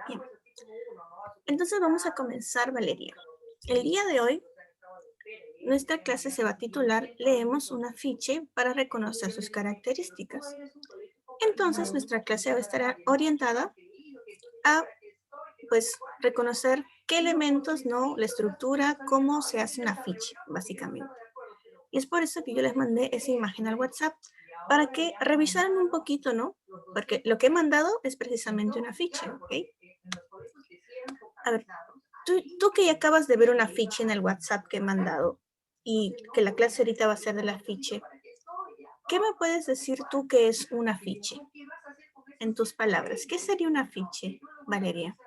Bien. Entonces vamos a comenzar, Valeria. El día de hoy, nuestra clase se va a titular Leemos un afiche para reconocer sus características. Entonces, nuestra clase va a estar orientada a reconocer qué elementos, ¿no? La estructura, cómo se hace un afiche, básicamente. Y es por eso que yo les mandé esa imagen al WhatsApp, para que revisaran un poquito, ¿no? Porque lo que he mandado es precisamente un afiche, ¿ok? A ver, tú que ya acabas de ver un afiche en el WhatsApp que he mandado y que la clase ahorita va a ser del afiche, ¿qué me puedes decir tú que es un afiche? En tus palabras, ¿qué sería un afiche, Valeria?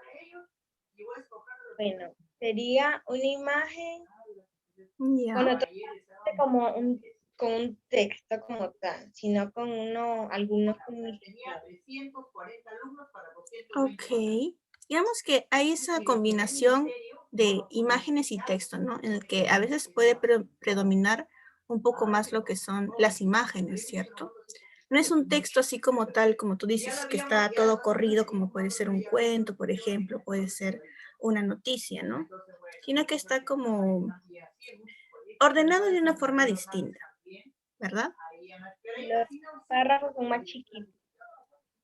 Bueno, sería una imagen Ya. como con un texto como tal, sino con algunos significados. Ok. Digamos que hay esa combinación de imágenes y texto, ¿no? En el que a veces puede predominar un poco más lo que son las imágenes, ¿cierto? No es un texto así como tal, como tú dices, que está todo corrido, como puede ser un cuento, por ejemplo, puede ser una noticia, ¿no? Sino que está como ordenado de una forma distinta, ¿verdad? Los párrafos son más chiquitos.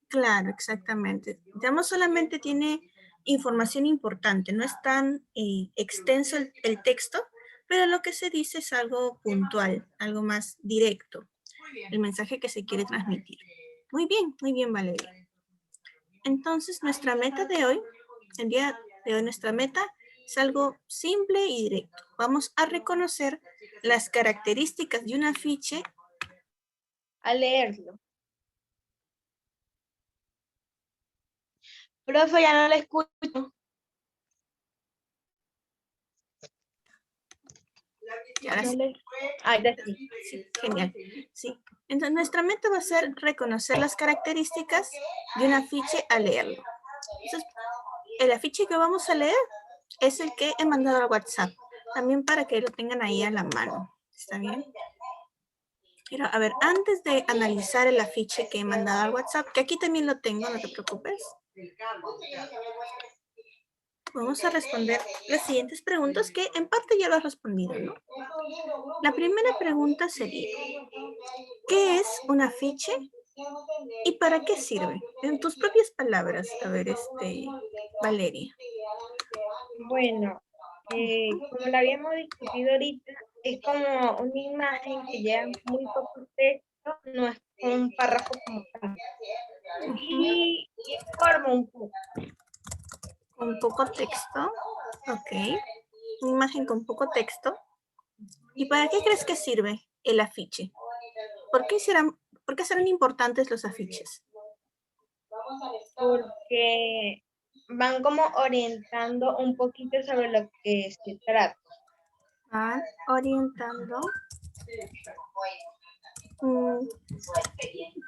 Claro, exactamente. Digamos, solamente tiene información importante, no es tan extenso el texto, pero lo que se dice es algo puntual, algo más directo, el mensaje que se quiere transmitir. Muy bien, Valeria. Entonces, nuestra meta de hoy, el día de hoy, nuestra meta es algo simple y directo. Vamos a reconocer las características de un afiche. A leerlo. Profe, ya no le escucho. Ahora sí. Ahí sí. Sí, genial. Sí. Entonces, nuestra meta va a ser reconocer las características de un afiche al leerlo. Entonces, el afiche que vamos a leer es el que he mandado al WhatsApp, también para que lo tengan ahí a la mano. ¿Está bien? Pero, a ver, antes de analizar el afiche que he mandado al WhatsApp, que aquí también lo tengo, no te preocupes. Vamos a responder las siguientes preguntas que en parte ya lo has respondido, ¿no? La primera pregunta sería, ¿qué es un afiche y para qué sirve? En tus propias palabras, a ver, Valeria. Bueno, como lo habíamos discutido ahorita, es como una imagen que lleva muy poco texto, no es un párrafo como tal. Y informa un poco. Con poco texto, ok. Una imagen con poco texto. ¿Y para qué crees que sirve el afiche? ¿Por qué serán importantes los afiches? Porque van como orientando un poquito sobre lo que se trata. Van orientando. Mm,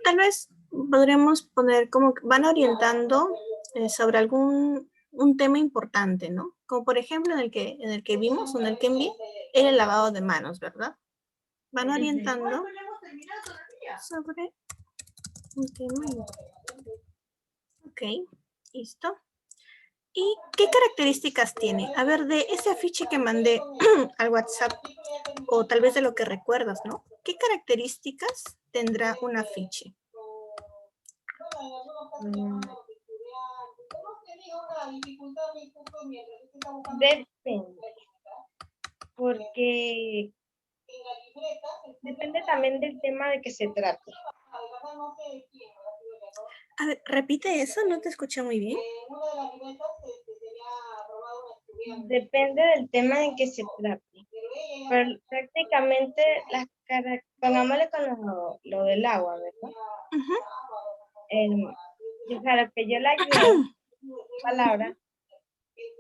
Tal vez podremos poner como que van orientando sobre un tema importante, ¿no? Como por ejemplo en el que vimos, en el que envié, el lavado de manos, ¿verdad? Van orientando sobre un tema. Ok, listo. ¿Y qué características tiene? A ver, de ese afiche que mandé al WhatsApp, o tal vez de lo que recuerdas, ¿no? ¿Qué características tendrá un afiche? Depende, porque depende también del tema de que se trate. A ver, repite eso, no te escuché muy bien. Depende del tema en que se trate. Pero prácticamente pongámosle con lo del agua, ¿verdad? O sea, lo que yo le ayudo, palabra,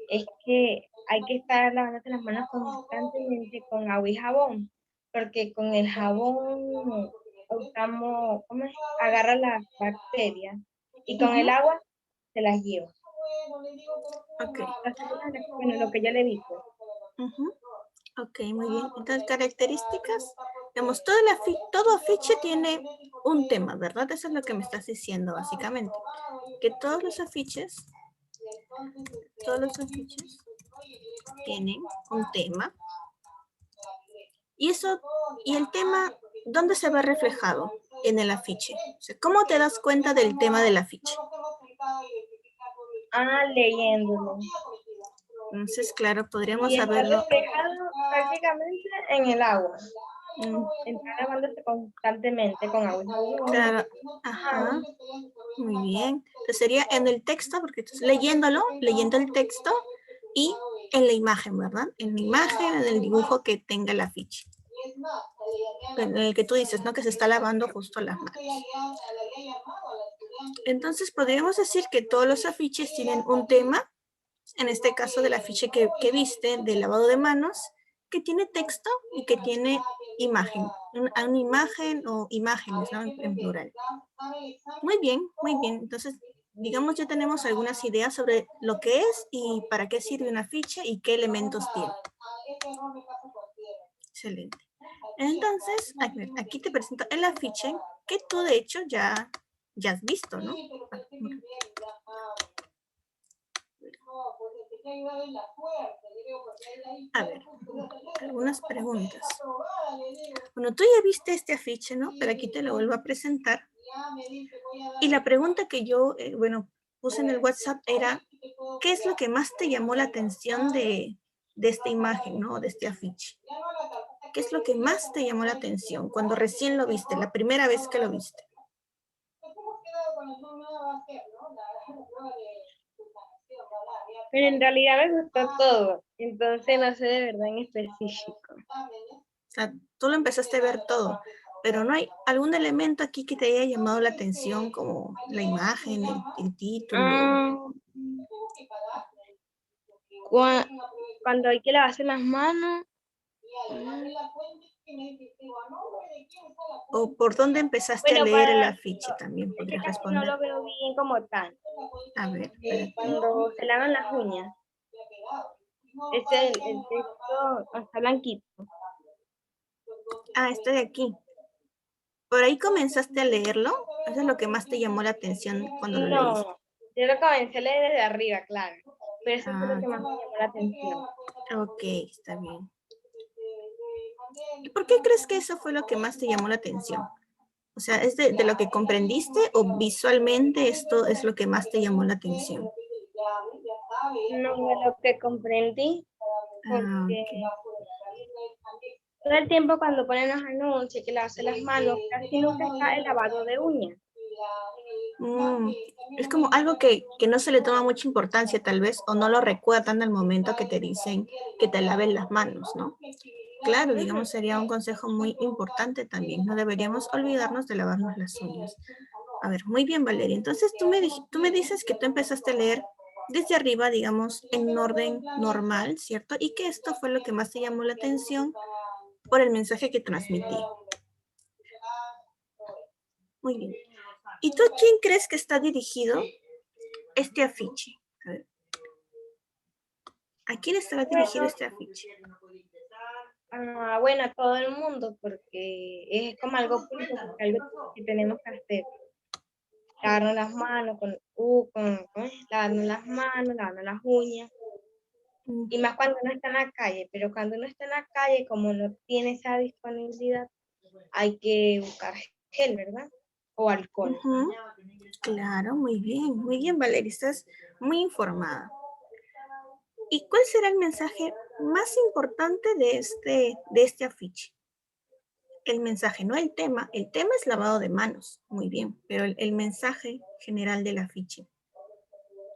es que hay que estar lavándose las manos constantemente con agua y jabón, porque con el jabón usamos, ¿cómo es? Agarra las bacterias y con el agua se las lleva. Ok. Bueno, lo que yo le digo. Ok, muy bien. Entonces, características digamos, todo afiche tiene un tema, ¿verdad? Eso es lo que me estás diciendo, básicamente. Que todos los afiches tienen un tema. Y el tema, ¿dónde se ve reflejado? En el afiche. O sea, ¿cómo te das cuenta del tema del afiche? Leyéndolo. Entonces, claro, podríamos Y está saberlo. reflejado prácticamente en el agua. Está lavándose constantemente con agua. Claro, ajá, muy bien. Entonces sería en el texto, porque estás leyendo el texto y en la imagen, ¿verdad? En la imagen, en el dibujo que tenga el afiche. En el que tú dices, ¿no? Que se está lavando justo las manos. Entonces podríamos decir que todos los afiches tienen un tema, en este caso del afiche que viste, del lavado de manos, que tiene texto y que tiene imagen, una imagen o imágenes, ¿no? En plural. Muy bien, muy bien. Entonces, digamos, ya tenemos algunas ideas sobre lo que es y para qué sirve un afiche y qué elementos tiene. Excelente. Entonces, aquí te presento el afiche que tú, de hecho, ya has visto, ¿no? A ver, algunas preguntas. Bueno, tú ya viste este afiche, ¿no? Pero aquí te lo vuelvo a presentar. Y la pregunta que yo, puse en el WhatsApp era, ¿qué es lo que más te llamó la atención de esta imagen, ¿no? De este afiche. ¿Qué es lo que más te llamó la atención cuando recién lo viste, la primera vez que lo viste? Pero en realidad me gustó todo, entonces no sé de verdad en específico. O sea, tú lo empezaste a ver todo, pero ¿no hay algún elemento aquí que te haya llamado la atención, como la imagen, el título? Cuando hay que lavarse las manos. ¿O por dónde empezaste a leer el afiche? También podrías responder. No lo veo bien como tal. A ver, cuando se lavan las uñas. El texto está blanquito. Ah, este de aquí. ¿Por ahí comenzaste a leerlo? Eso es lo que más te llamó la atención cuando lo leíste. No, yo lo comencé a leer desde arriba, claro. Pero eso fue lo que más me llamó la atención. Ok, está bien. ¿Y por qué crees que eso fue lo que más te llamó la atención? O sea, ¿es de lo que comprendiste o visualmente esto es lo que más te llamó la atención? No de lo que comprendí, porque Okay. todo el tiempo cuando ponen los anuncios que lavarse las manos, casi nunca está el lavado de uñas. Es como algo que no se le toma mucha importancia tal vez, o no lo recuerdan al momento que te dicen que te laven las manos, ¿no? Claro, digamos, sería un consejo muy importante también. No deberíamos olvidarnos de lavarnos las uñas. A ver, muy bien, Valeria. Entonces, tú me dices que tú empezaste a leer desde arriba, digamos, en un orden normal, ¿cierto? Y que esto fue lo que más te llamó la atención por el mensaje que transmití. Muy bien. ¿Y tú a quién crees que está dirigido este afiche? A ver. ¿A quién estará dirigido este afiche? Bueno, a todo el mundo, porque es como algo público, porque algo que tenemos que hacer. Lavarnos las manos, lavarnos las manos, lavarnos las uñas. Y más cuando uno está en la calle, pero cuando uno está en la calle, como no tiene esa disponibilidad, hay que buscar gel, ¿verdad? O alcohol. Claro, muy bien, Valeria, estás muy informada. ¿Y cuál será el mensaje más importante de este afiche? El mensaje, no el tema. El tema es lavado de manos, muy bien, pero el mensaje general del afiche.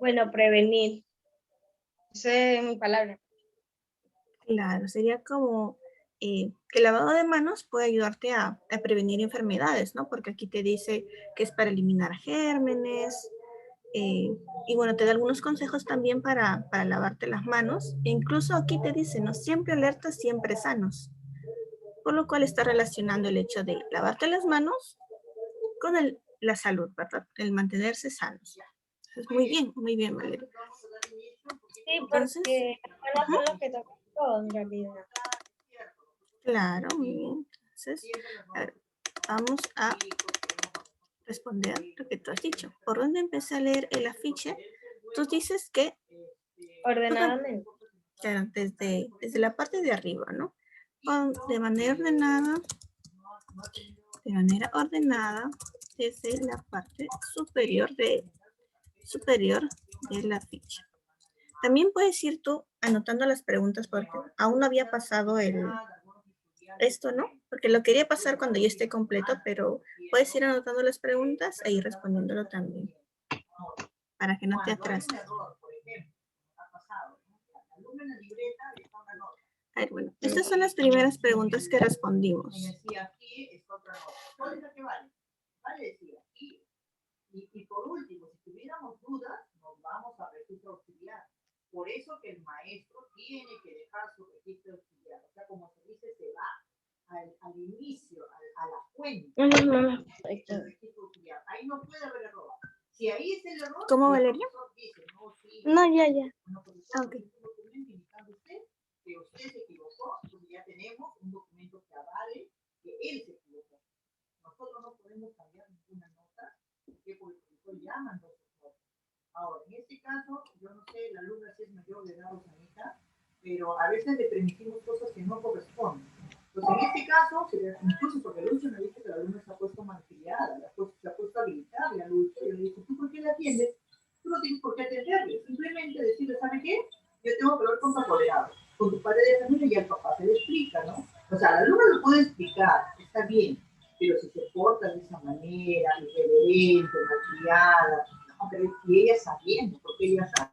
Bueno, prevenir. Esa es mi palabra. Claro, sería como que el lavado de manos puede ayudarte a prevenir enfermedades, ¿no? Porque aquí te dice que es para eliminar gérmenes, y bueno, te da algunos consejos también para lavarte las manos. E incluso aquí te dice, ¿no? Siempre alertas, siempre sanos. Por lo cual está relacionando el hecho de lavarte las manos con la salud, ¿verdad? El mantenerse sanos. Entonces, muy bien, Valeria. Sí, Entonces, porque las manos son lo que tocan todo en realidad. claro, muy bien. Entonces, a ver, vamos a responder lo que tú has dicho. ¿Por dónde empecé a leer el afiche? Tú dices que Ordenadamente. claro, desde la parte de arriba, ¿no? De manera ordenada desde la parte superior de la ficha. También puedes ir tú anotando las preguntas porque aún no había pasado esto, ¿no? Porque lo quería pasar cuando ya esté completo, pero puedes ir anotando las preguntas e ir respondiéndolo también para que no te atrases. A ver, bueno, estas son las primeras preguntas que respondimos. Y por último, si tuviéramos dudas, nos vamos a registro auxiliar. Por eso que el maestro tiene que dejar su registro auxiliar. O sea, como se dice, se va al inicio, a la fuente. Ahí no puede haber error. Si ahí es el error, ¿cómo, Valeria? Dice, no, sí, no, ya. Bueno, pues, okay. Un documento indicando que usted se equivocó, pues ya tenemos un documento que avale que él se equivocó. Nosotros no podemos cambiar ninguna nota porque el profesor ya mandó su nota. Ahora, en este caso, yo no sé, la alumna si es mayor de edad o sanita, pero a veces le permitimos cosas que no corresponden. Entonces, en este caso, incluso porque Lucho me dice que la alumna se ha puesto malcriada, se ha puesto habilitada a Lucho, yo le dije, ¿tú por qué la atiendes? Tú no tienes por qué atenderle, simplemente decirle, ¿sabe qué? Yo tengo que hablar con tu apoderado, con tu padre de familia y al papá se le explica, ¿no? O sea, la alumna lo puede explicar, está bien, pero si se porta de esa manera, irreverente, malcriada, no, pero y ella sabiendo, porque ella sabe.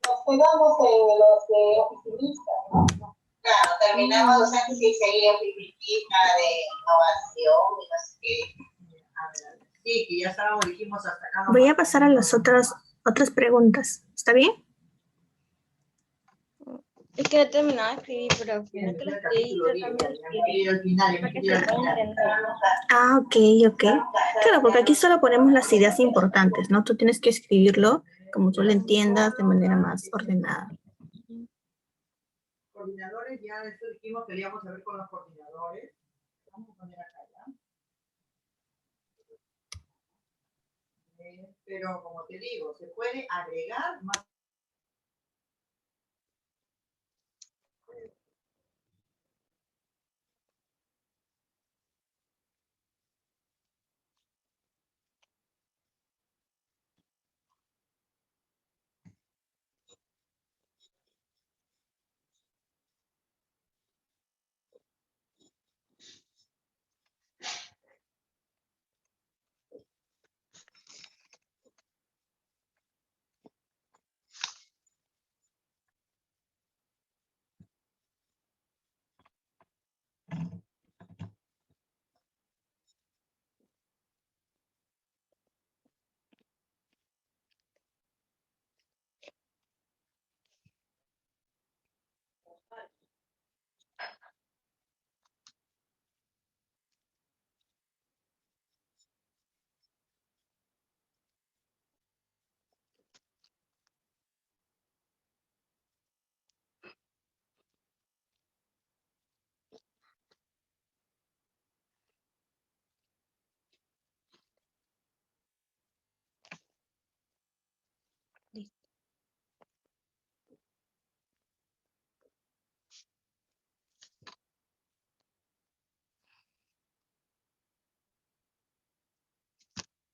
Nos quedamos en los de oficinistas. Claro, terminamos docentes y seguía oficinista de innovación y no sé qué. Sí, que ya estábamos, dijimos hasta acá. Voy a pasar a las otras preguntas. ¿Está bien? Es que he terminado de escribir, pero al final que lo estoy tratando de escribir. Para que se pueda entender. Ah, ok. Claro, porque aquí solo ponemos las ideas importantes, ¿no? Tú tienes que escribirlo como tú lo entiendas de manera más ordenada. Coordinadores, ya esto dijimos que queríamos saber con los coordinadores. Vamos a poner acá ya. Pero como te digo, se puede agregar más.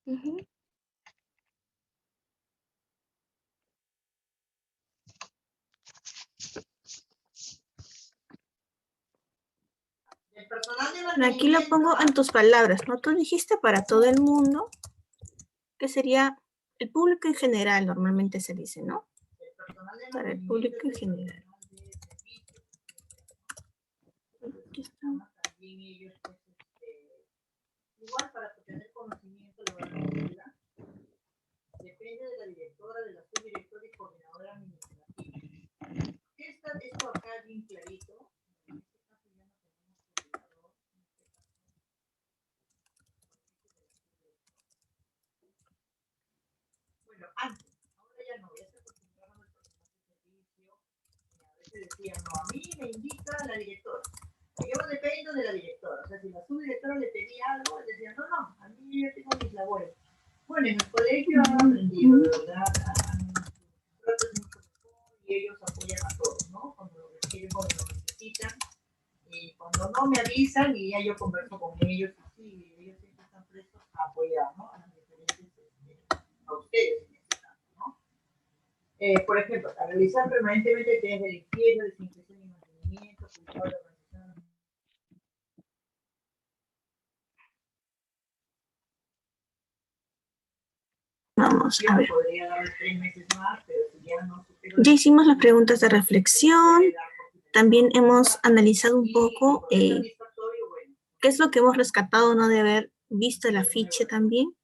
Ujú. Aquí lo pongo en tus palabras, ¿no? Tú dijiste para todo el mundo, que sería el público en general, normalmente se dice, ¿no? Para el público en general. Aquí está. Igual para obtener conocimiento de la universidad, depende de la directora, de la subdirectora y coordinadora administrativa. Esto acá bien clarito. Bueno, antes, ahora ya no, ya se acostumbraron al personal de servicio. A veces decían, no, a mí me indica la directora. Yo dependo de la directora. O sea, si la subdirectora le pedía algo, decían, no, no, a mí yo tengo mis labores. Bueno, en el colegio han aprendido, de verdad, y ellos apoyan a todos, ¿no? Cuando lo requieren, cuando lo necesitan. Y cuando no me avisan, y ya yo converso con ellos, y ellos siempre están prestos a apoyar, ¿no? A las diferentes, a ustedes en este caso, ¿no? Por ejemplo, a realizar permanentemente tareas de limpieza, desinfección y mantenimiento, cuidado de organización. Vamos a ver. Ya hicimos las preguntas de reflexión. También hemos analizado un poco qué es lo que hemos rescatado, ¿no? De haber visto el afiche también.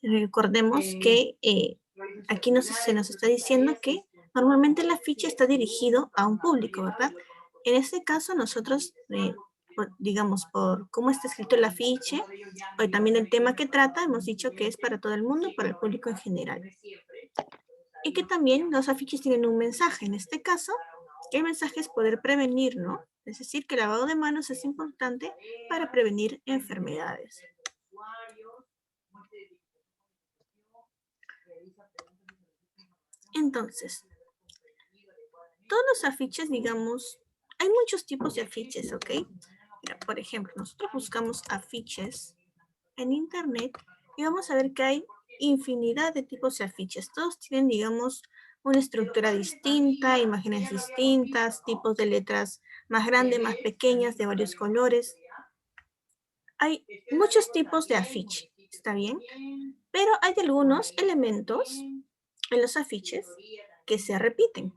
Recordemos que aquí se nos está diciendo que normalmente el afiche está dirigido a un público, ¿verdad? En este caso nosotros, digamos, por cómo está escrito el afiche, o también el tema que trata, hemos dicho que es para todo el mundo, para el público en general. Y que también los afiches tienen un mensaje. En este caso, el mensaje es poder prevenir, ¿no? Es decir, que el lavado de manos es importante para prevenir enfermedades. Entonces, todos los afiches, digamos, hay muchos tipos de afiches, ¿ok? Mira, por ejemplo, nosotros buscamos afiches en internet y vamos a ver que hay infinidad de tipos de afiches. Todos tienen, digamos, una estructura distinta, imágenes distintas, tipos de letras más grandes, más pequeñas, de varios colores. Hay muchos tipos de afiche, ¿está bien? Pero hay algunos elementos en los afiches que se repiten.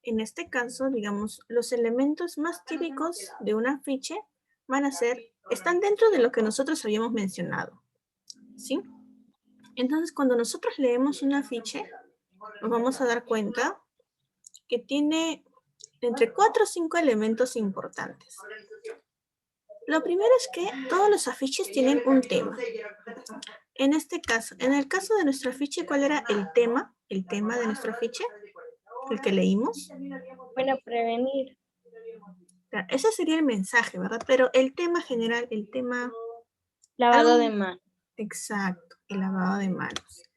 En este caso, digamos, los elementos más típicos de un afiche van a ser, están dentro de lo que nosotros habíamos mencionado, ¿sí? Entonces, cuando nosotros leemos un afiche, nos vamos a dar cuenta que tiene entre 4 o 5 elementos importantes. Lo primero es que todos los afiches tienen un tema. En este caso, en el caso de nuestro afiche, ¿cuál era el tema? El tema de nuestro afiche, el que leímos. Bueno, prevenir. Ese sería el mensaje, ¿verdad? Pero el tema general, el tema... Lavado de manos. Exacto, el lavado de manos.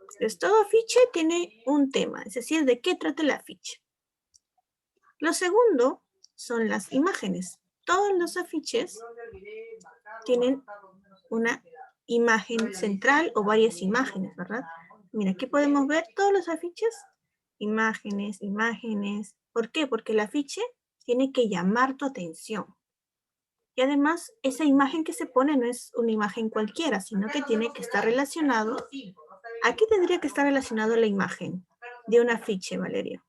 Entonces, todo afiche tiene un tema, es decir, ¿de qué trata el afiche? Lo segundo son las imágenes. Todos los afiches tienen una imagen central o varias imágenes, ¿verdad? Mira, aquí podemos ver todos los afiches, imágenes, imágenes. ¿Por qué? Porque el afiche tiene que llamar tu atención. Y además, esa imagen que se pone no es una imagen cualquiera, sino que tiene que estar relacionado. Aquí tendría que estar relacionado la imagen de un afiche, Valeria.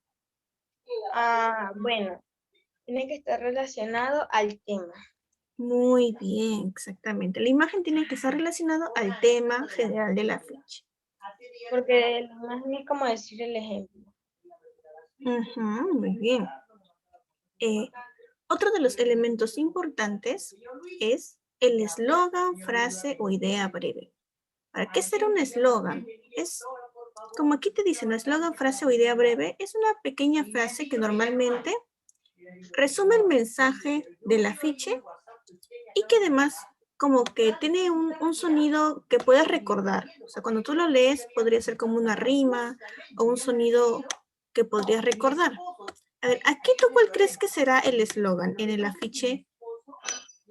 Ah, bueno, tiene que estar relacionado al tema. Muy bien, exactamente. La imagen tiene que estar relacionada al tema general del afiche. Porque la imagen es como decir el ejemplo. Muy bien. Otro de los elementos importantes es el eslogan, frase o idea breve. ¿Para qué será un eslogan? Es, como aquí te dicen, un eslogan, frase o idea breve, es una pequeña frase que normalmente resume el mensaje del afiche y que además como que tiene un sonido que puedes recordar. O sea, cuando tú lo lees podría ser como una rima o un sonido que podrías recordar. A ver, aquí tú cuál crees que será el eslogan en el afiche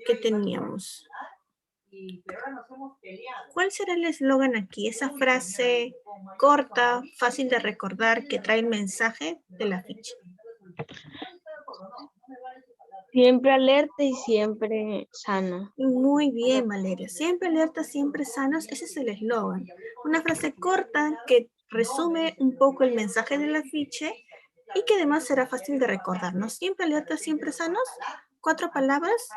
que teníamos. ¿Cuál será el eslogan aquí? Esa frase corta, fácil de recordar, que trae el mensaje del afiche. Siempre alerta y siempre sano. Muy bien, Valeria. Siempre alerta, siempre sanos. Ese es el eslogan. Una frase corta que resume un poco el mensaje del afiche y que además será fácil de recordar, ¿no? Siempre alerta, siempre sanos. 4 palabras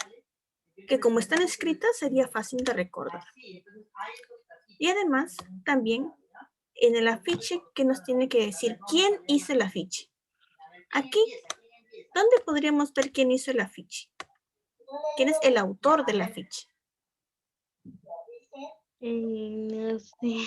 que como están escritas sería fácil de recordar. Y además, también en el afiche, ¿qué nos tiene que decir? ¿Quién hizo el afiche? Aquí, ¿dónde podríamos ver quién hizo el afiche? ¿Quién es el autor del afiche? No sé. No sé.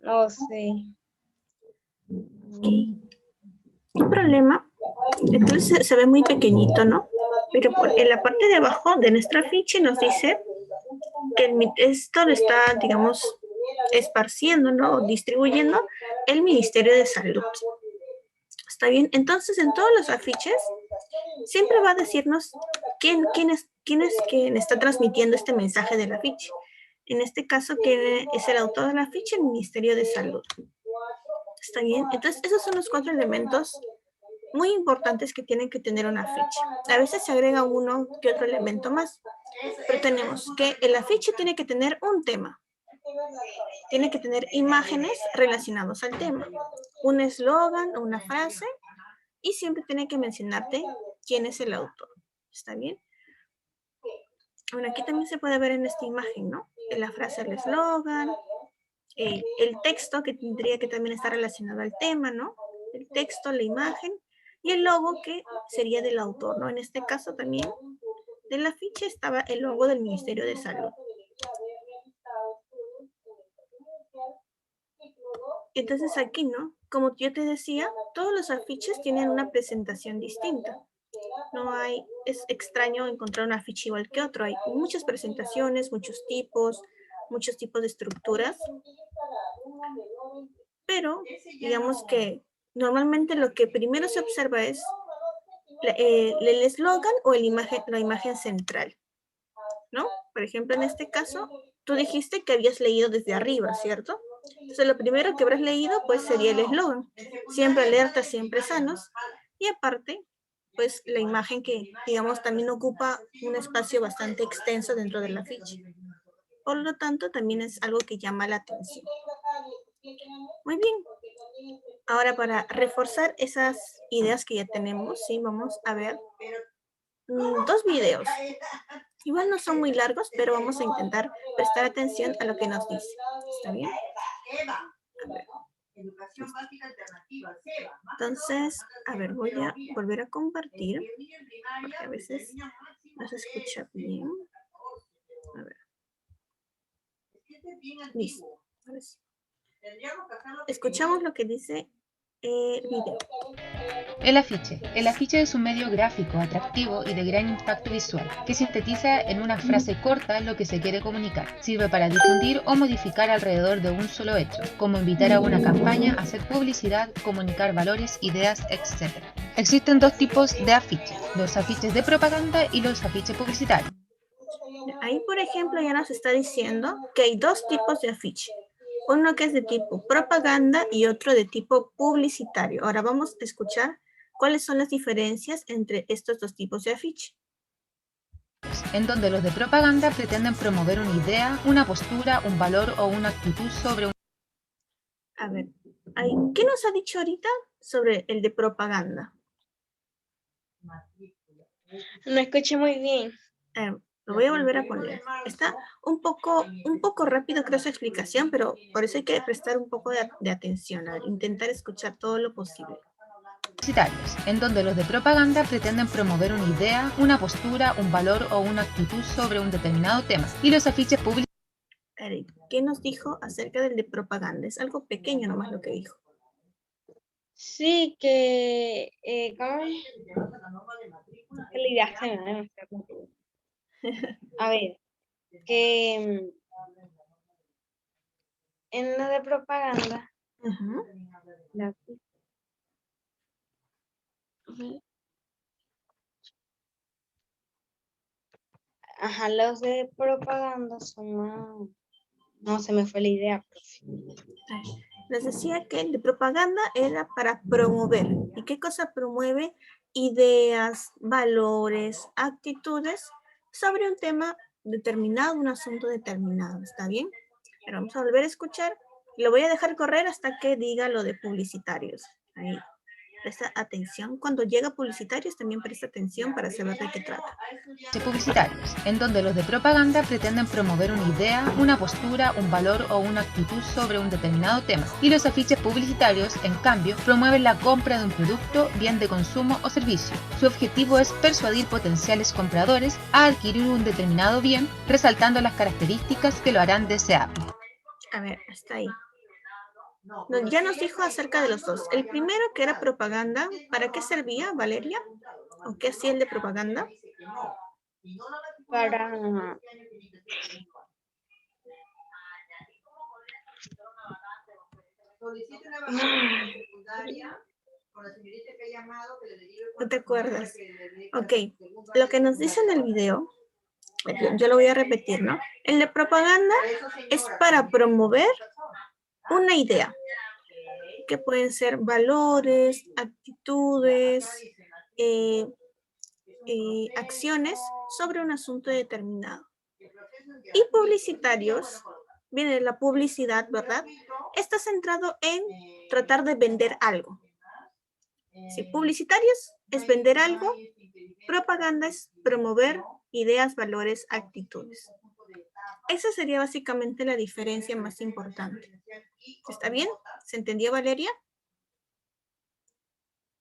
Okay. Un problema, entonces se ve muy pequeñito, ¿no? Pero en la parte de abajo de nuestra afiche nos dice que esto lo está, digamos, esparciendo, ¿no? O distribuyendo el Ministerio de Salud. ¿Está bien? Entonces, en todos los afiches, siempre va a decirnos quién es quien está transmitiendo este mensaje del afiche. En este caso, ¿quién es el autor del afiche? El Ministerio de Salud. ¿Está bien? Entonces, esos son los 4 elementos muy importantes que tienen que tener una afiche. A veces se agrega uno que otro elemento más, pero tenemos que el afiche tiene que tener un tema. Tiene que tener imágenes relacionadas al tema. Un eslogan o una frase y siempre tiene que mencionarte quién es el autor. ¿Está bien? Bueno, aquí también se puede ver en esta imagen, ¿no? La frase, el eslogan, el texto que tendría que también estar relacionado al tema, ¿no? El texto, la imagen y el logo que sería del autor, ¿no? En este caso también del afiche estaba el logo del Ministerio de Salud. Entonces aquí, ¿no? Como yo te decía, todos los afiches tienen una presentación distinta. No hay, es extraño encontrar un afiche igual que otro. Hay muchas presentaciones, muchos tipos de estructuras. Pero, digamos que normalmente lo que primero se observa es el eslogan o la imagen central, ¿no? Por ejemplo, en este caso, tú dijiste que habías leído desde arriba, ¿cierto? Entonces, lo primero que habrás leído, pues, sería el eslogan. Siempre alerta, siempre sanos. Y aparte, pues, la imagen que, digamos, también ocupa un espacio bastante extenso dentro de la ficha. Por lo tanto, también es algo que llama la atención. Muy bien. Ahora, para reforzar esas ideas que ya tenemos, sí, vamos a ver 2 videos. Igual no son muy largos, pero vamos a intentar prestar atención a lo que nos dice. ¿Está bien? A ver. Entonces, a ver, voy a volver a compartir, porque a veces no se escucha bien. A ver. Listo. A ver. Escuchamos lo que dice el video. El afiche. El afiche es un medio gráfico, atractivo y de gran impacto visual, que sintetiza en una frase corta lo que se quiere comunicar. Sirve para difundir o modificar alrededor de un solo hecho, como invitar a una campaña, hacer publicidad, comunicar valores, ideas, etc. Existen 2 tipos de afiches, los afiches de propaganda y los afiches publicitarios. Ahí, por ejemplo, ya nos está diciendo que hay 2 tipos de afiche. Uno que es de tipo propaganda y otro de tipo publicitario. Ahora vamos a escuchar cuáles son las diferencias entre estos 2 tipos de afiche. En donde los de propaganda pretenden promover una idea, una postura, un valor o una actitud sobre un... A ver, ¿qué nos ha dicho ahorita sobre el de propaganda? No escuché muy bien. Lo voy a volver a poner. Está un poco rápido, creo, su explicación, pero por eso hay que prestar un poco de atención, a ver, intentar escuchar todo lo posible. Publicitarios, en donde los de propaganda pretenden promover una idea, una postura, un valor o una actitud sobre un determinado tema, y los afiches publicitarios. ¿Qué nos dijo acerca del de propaganda? Es algo pequeño nomás lo que dijo. Sí, que... ¿cómo es? Que la idea se me da demasiado. A ver, que En la de propaganda. Ujú. La- Ajá, los de propaganda son más... No, se me fue la idea, profe. Les decía que el de propaganda era para promover. ¿Y qué cosa promueve? Ideas, valores, actitudes sobre un tema determinado, un asunto determinado. ¿Está bien? Pero vamos a volver a escuchar. Lo voy a dejar correr hasta que diga lo de publicitarios. Ahí. Presta atención. Cuando llega publicitarios, también presta atención para saber de qué trata. Publicitarios, en donde los de propaganda pretenden promover una idea, una postura, un valor o una actitud sobre un determinado tema. Y los afiches publicitarios, en cambio, promueven la compra de un producto, bien de consumo o servicio. Su objetivo es persuadir potenciales compradores a adquirir un determinado bien, resaltando las características que lo harán deseable. A ver, hasta ahí. Ya nos dijo acerca de los dos. El primero, que era propaganda, ¿para qué servía, Valeria? ¿O qué hacía el de propaganda? Para... ¿No te acuerdas? Ok, lo que nos dice en el video, yo lo voy a repetir, ¿no? El de propaganda es para promover una idea, que pueden ser valores, actitudes, acciones sobre un asunto determinado. Y publicitarios, viene la publicidad, ¿verdad? Está centrado en tratar de vender algo. Si publicitarios es vender algo, propaganda es promover ideas, valores, actitudes. Esa sería básicamente la diferencia más importante. ¿Está bien? ¿Se entendió, Valeria?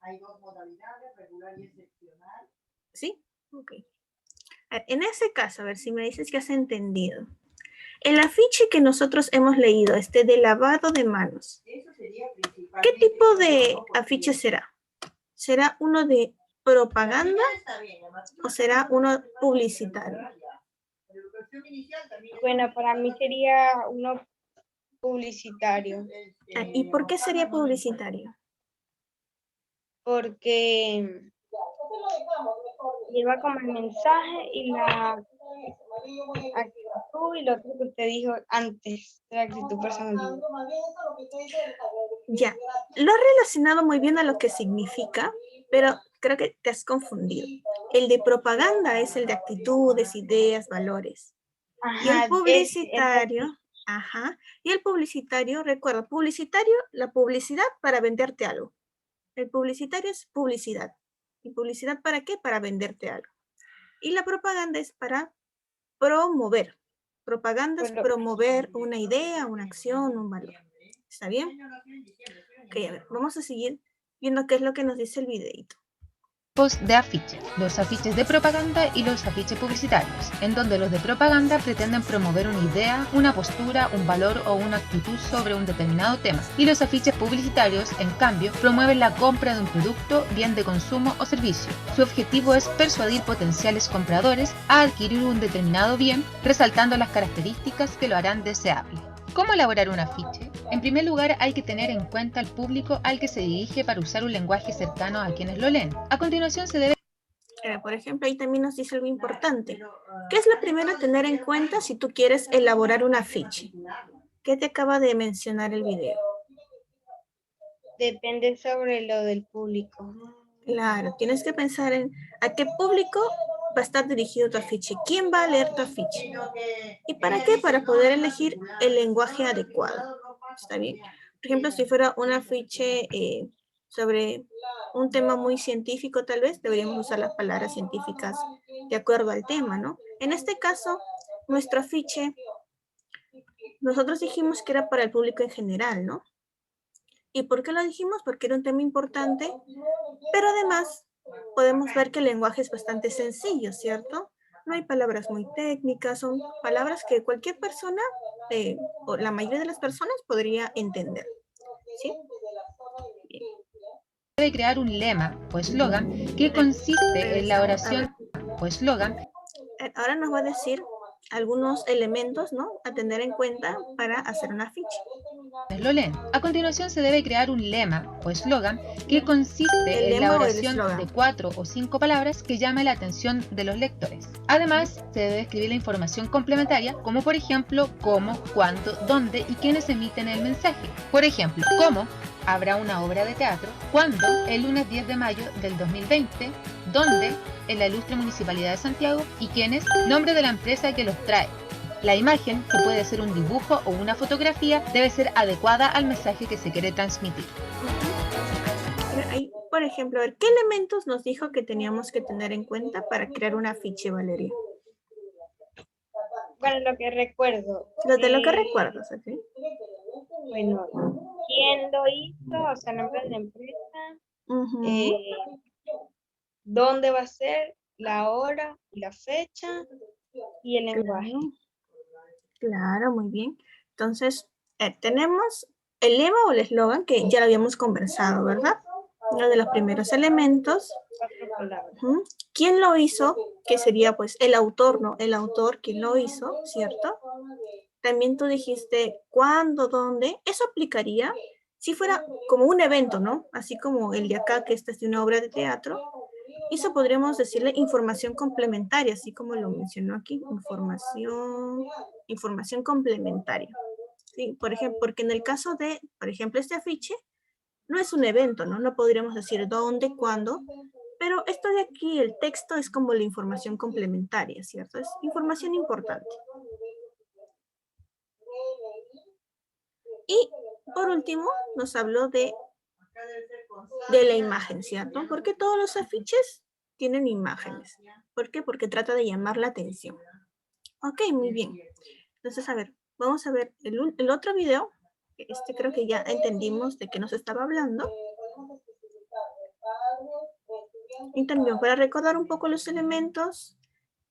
Hay dos modalidades, regular y excepcional. ¿Sí? Ok. En ese caso, a ver si me dices que has entendido. El afiche que nosotros hemos leído, de lavado de manos, ¿qué tipo de afiche será? ¿Será uno de propaganda o será uno publicitario? Bueno, para mí sería uno publicitario. ¿Y por qué sería publicitario? Porque lleva como el mensaje y la actitud y lo otro que usted dijo antes, de la actitud personal. Ya, lo has relacionado muy bien a lo que significa, pero creo que te has confundido. El de propaganda es el de actitudes, ideas, valores. Ajá, y el publicitario, y el publicitario, recuerda, publicitario, la publicidad para venderte algo. El publicitario es publicidad. ¿Y publicidad para qué? Para venderte algo. Y la propaganda es para promover. Propaganda es promover una idea, una acción, un valor. ¿Está bien? Ok, a ver, vamos a seguir viendo qué es lo que nos dice el videito. De afiches, los afiches de propaganda y los afiches publicitarios, en donde los de propaganda pretenden promover una idea, una postura, un valor o una actitud sobre un determinado tema, y los afiches publicitarios, en cambio, promueven la compra de un producto, bien de consumo o servicio. Su objetivo es persuadir potenciales compradores a adquirir un determinado bien, resaltando las características que lo harán deseable. ¿Cómo elaborar un afiche? En primer lugar, hay que tener en cuenta al público al que se dirige para usar un lenguaje cercano a quienes lo leen. A continuación se debe... Por ejemplo, ahí también nos dice algo importante. ¿Qué es lo primero a tener en cuenta si tú quieres elaborar un afiche? ¿Qué te acaba de mencionar el video? Depende sobre lo del público. Claro, tienes que pensar en a qué público va a estar dirigido tu afiche. ¿Quién va a leer tu afiche? ¿Y para qué? Para poder elegir el lenguaje adecuado. ¿Está bien? Por ejemplo, si fuera un afiche sobre un tema muy científico, tal vez deberíamos usar las palabras científicas de acuerdo al tema, ¿no? En este caso, nuestro afiche, nosotros dijimos que era para el público en general, ¿no? ¿Y por qué lo dijimos? Porque era un tema importante, pero además podemos ver que el lenguaje es bastante sencillo, ¿cierto? No hay palabras muy técnicas, son palabras que cualquier persona, o la mayoría de las personas, podría entender. ¿Sí? Debe crear un lema o eslogan que consiste en la oración o eslogan. Ahora nos va a decir algunos elementos, ¿no?, a tener en cuenta para hacer una afiche. Lo leen. A continuación se debe crear un lema o eslogan que consiste El en la lema o el oración eslogan. de 4 o 5 palabras que llame la atención de los lectores. Además, se debe escribir la información complementaria, como por ejemplo, cómo, cuándo, dónde y quiénes emiten el mensaje. Por ejemplo, cómo habrá una obra de teatro, cuándo, el lunes 10 de mayo del 2020, dónde, en la ilustre Municipalidad de Santiago, y quiénes, nombre de la empresa que los trae. La imagen, que puede ser un dibujo o una fotografía, debe ser adecuada al mensaje que se quiere transmitir. Ahí, por ejemplo, a ver, ¿qué elementos nos dijo que teníamos que tener en cuenta para crear un afiche, Valeria? Bueno, lo que recuerdo. De lo que recuerdas, ¿ok? Bueno, ¿quién lo hizo? O sea, nombre de la empresa. Ujú. ¿Dónde va a ser? La hora y la fecha y el lenguaje. Claro, muy bien. Entonces, tenemos el lema o el eslogan que ya lo habíamos conversado, ¿verdad? Uno de los primeros elementos. 4 palabras. Ujú. ¿Quién lo hizo? Que sería pues el autor, ¿no? El autor, ¿quién lo hizo? ¿Cierto? También tú dijiste cuándo, dónde. Eso aplicaría si fuera como un evento, ¿no? Así como el de acá, que esta es de una obra de teatro. Eso podríamos decirle información complementaria, así como lo mencionó aquí. Información complementaria. Sí, por ejemplo, porque en el caso de, por ejemplo, este afiche, no es un evento, ¿no? No podríamos decir dónde, cuándo, pero esto de aquí, el texto, es como la información complementaria, ¿cierto? Es información importante. Y por último, nos habló de la imagen, ¿cierto? Porque todos los afiches tienen imágenes. ¿Por qué? Porque trata de llamar la atención. Ok, muy bien. Entonces, a ver, vamos a ver el otro video. Este creo que ya entendimos de qué nos estaba hablando. Y también para recordar un poco los elementos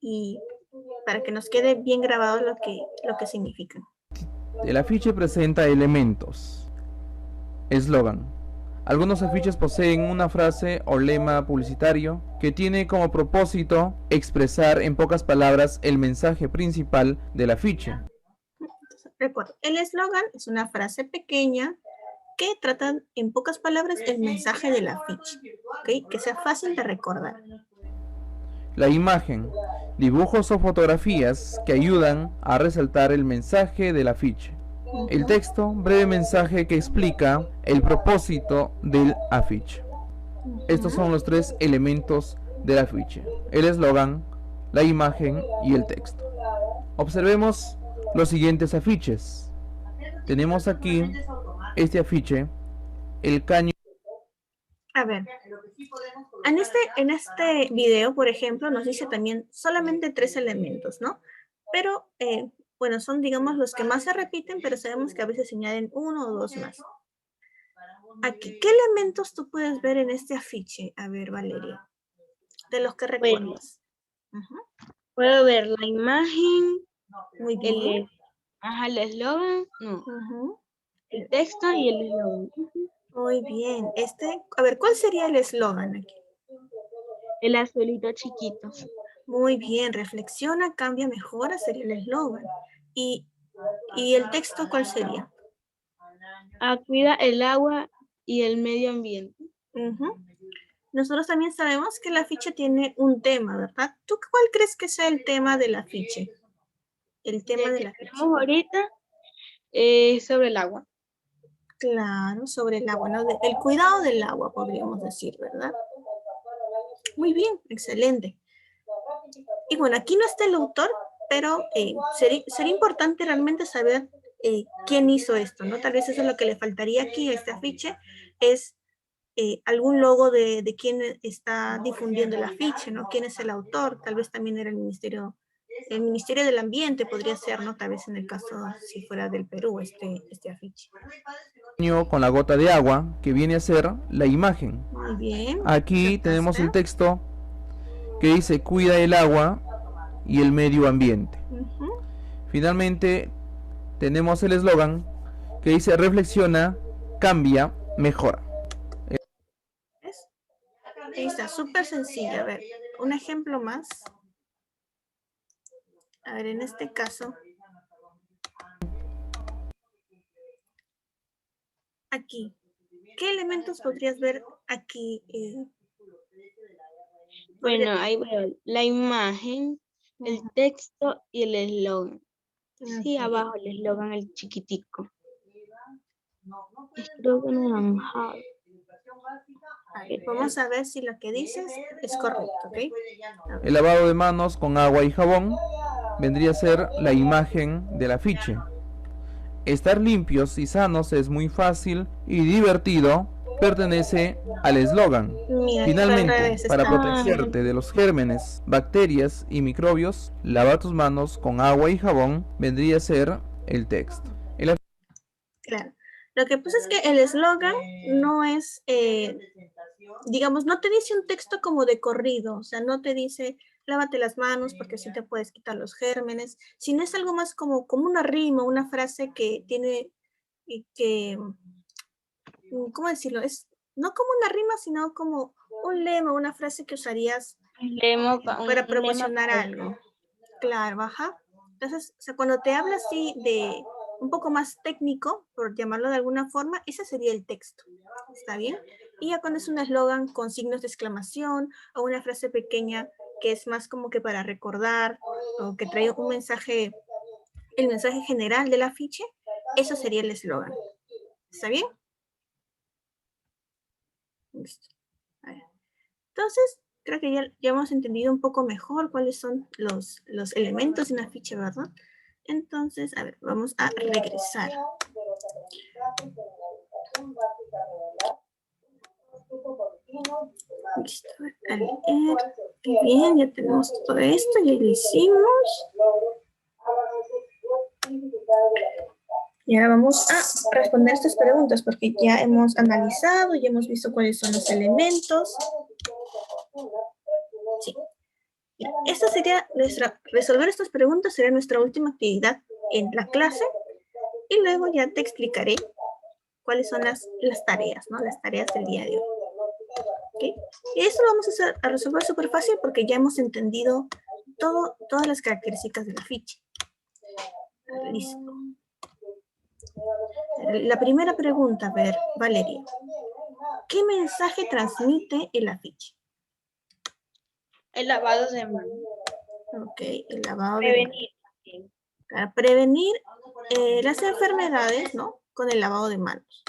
y para que nos quede bien grabado lo que significan. El afiche presenta elementos. Eslogan. Algunos afiches poseen una frase o lema publicitario que tiene como propósito expresar en pocas palabras el mensaje principal del afiche. Entonces, recuerda, el eslogan es una frase pequeña que trata en pocas palabras el mensaje del afiche, ¿ok? Que sea fácil de recordar. La imagen. Dibujos o fotografías que ayudan a resaltar el mensaje del afiche. El texto, breve mensaje que explica el propósito del afiche. Estos son los 3 elementos del afiche: el eslogan, la imagen y el texto. Observemos los siguientes afiches. Tenemos aquí este afiche, el caño. A ver, en este video, por ejemplo, nos dice también solamente 3 elementos, ¿no? Pero, bueno, son, digamos, los que más se repiten, pero sabemos que a veces se añaden 1 o 2 más. Aquí, ¿qué elementos tú puedes ver en este afiche? A ver, Valeria, de los que recuerdas. Puedo ver la imagen, Muy bien. el eslogan, el texto y el eslogan. Muy bien. A ver, ¿cuál sería el eslogan aquí? El azulito chiquito. Muy bien, reflexiona, cambia, mejora, sería el eslogan. ¿Y el texto cuál sería? Cuida el agua y el medio ambiente. Nosotros también sabemos que el afiche tiene un tema, ¿verdad? ¿Tú cuál crees que sea el tema del afiche? El tema del afiche. Tenemos ahorita sobre el agua. Claro, sobre el agua, ¿no? El cuidado del agua, podríamos decir, ¿verdad? Muy bien, excelente. Y bueno, aquí no está el autor, pero sería importante realmente saber quién hizo esto, ¿no? Tal vez eso es lo que le faltaría aquí a este afiche, es algún logo de quién está difundiendo el afiche, ¿no? ¿Quién es el autor? Tal vez también era el Ministerio del Ambiente, podría ser, ¿no? Tal vez en el caso, si fuera del Perú, este afiche. Con la gota de agua, que viene a ser la imagen. Muy bien. Aquí tenemos el texto que dice: cuida el agua y el medio ambiente. Finalmente tenemos el eslogan que dice: reflexiona, cambia, mejora. Está súper sencillo. A ver, un ejemplo más. A ver, en este caso, aquí, ¿qué elementos podrías ver aquí? Bueno, ahí veo la imagen, el texto y el eslogan. Sí, Ok. abajo el eslogan, el chiquitico. Eslogan anaranjado. A ver, vamos a ver si lo que dices es correcto, ¿ok? A ver. El lavado de manos con agua y jabón vendría a ser la imagen del afiche. Estar limpios y sanos es muy fácil y divertido pertenece al eslogan. Mira, al Finalmente, revés para está. protegerte de los gérmenes, bacterias y microbios, lava tus manos con agua y jabón vendría a ser el texto. Claro. Lo que pasa es que el eslogan no es, digamos, no te dice un texto como de corrido, o sea, no te dice lávate las manos porque así te puedes quitar los gérmenes, sino es algo más como una rima, una frase que tiene, y que, ¿cómo decirlo? Es no como una rima, sino como un lema, una frase que usarías para promocionar algo. Claro, ajá. Entonces, o sea, cuando te habla así de un poco más técnico, por llamarlo de alguna forma, ese sería el texto. ¿Está bien? Y ya cuando es un eslogan con signos de exclamación o una frase pequeña que es más como que para recordar o que trae un mensaje, el mensaje general del afiche, eso sería el eslogan. ¿Está bien? Listo. A ver. Entonces, creo que ya hemos entendido un poco mejor cuáles son los elementos de una ficha, ¿verdad? Entonces, a ver, vamos a regresar. Listo, a leer. Muy bien, ya tenemos todo esto, ya lo hicimos. Y ahora vamos a responder estas preguntas porque ya hemos analizado, ya hemos visto cuáles son los elementos. Sí. Esta sería resolver estas preguntas sería nuestra última actividad en la clase y luego ya te explicaré cuáles son las tareas, ¿no? Las tareas del día de hoy. ¿Okay? Y esto lo vamos a resolver súper fácil porque ya hemos entendido todas las características de la ficha. Listo. La primera pregunta, a ver, Valeria. ¿Qué mensaje transmite el afiche? El lavado de manos. Ok, el lavado Prevenir. de manos. Para prevenir las enfermedades, ¿no? Con el lavado de manos.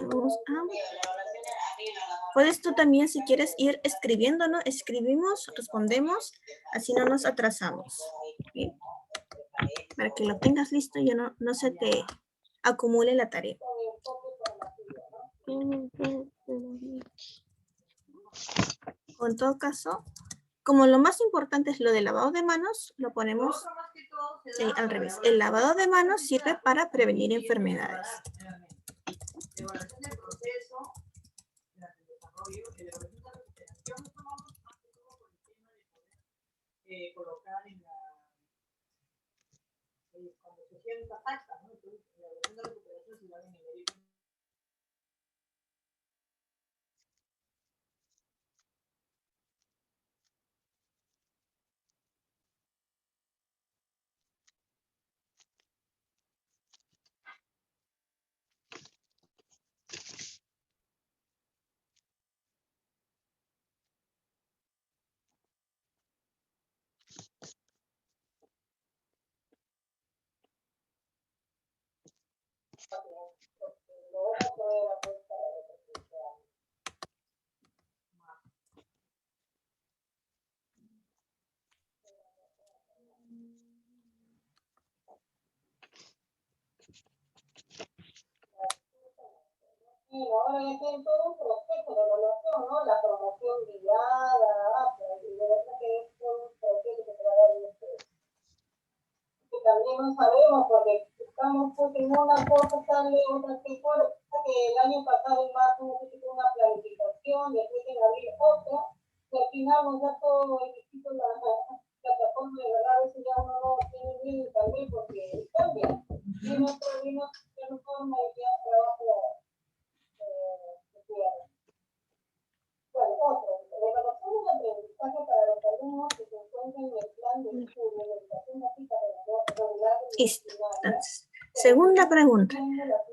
Vamos a... Puedes tú también, si quieres, ir escribiendo, ¿no? Escribimos, respondemos, así no nos atrasamos. ¿Okay? Para que lo tengas listo y no se te acumule la tarea. O en todo caso, como lo más importante es lo del lavado de manos, lo ponemos al revés. El lavado de manos sirve para prevenir enfermedades. Colocar en la cuando se sienta falta, ¿no? Entonces, la versión de recuperación se va en el medio. Y ahora ya tienen todo un proceso de evaluación, ¿no? La promoción guiada, y de verdad que es todo un proceso que se va a dar en ustedes. Y también no sabemos, porque estamos pues, en una cosa sale otra que fuera, que el año pasado en marzo necesitó una planificación, después en abril otra, y al final nos da todo el equipo la plataforma de verdad, a veces ya uno no tiene miedo también porque cambia. Vino otra forma y ya trabajo. Bueno, otro, la evaluación del aprendizaje para los alumnos que se encuentran en el plan de Listo. Entonces, segunda pregunta.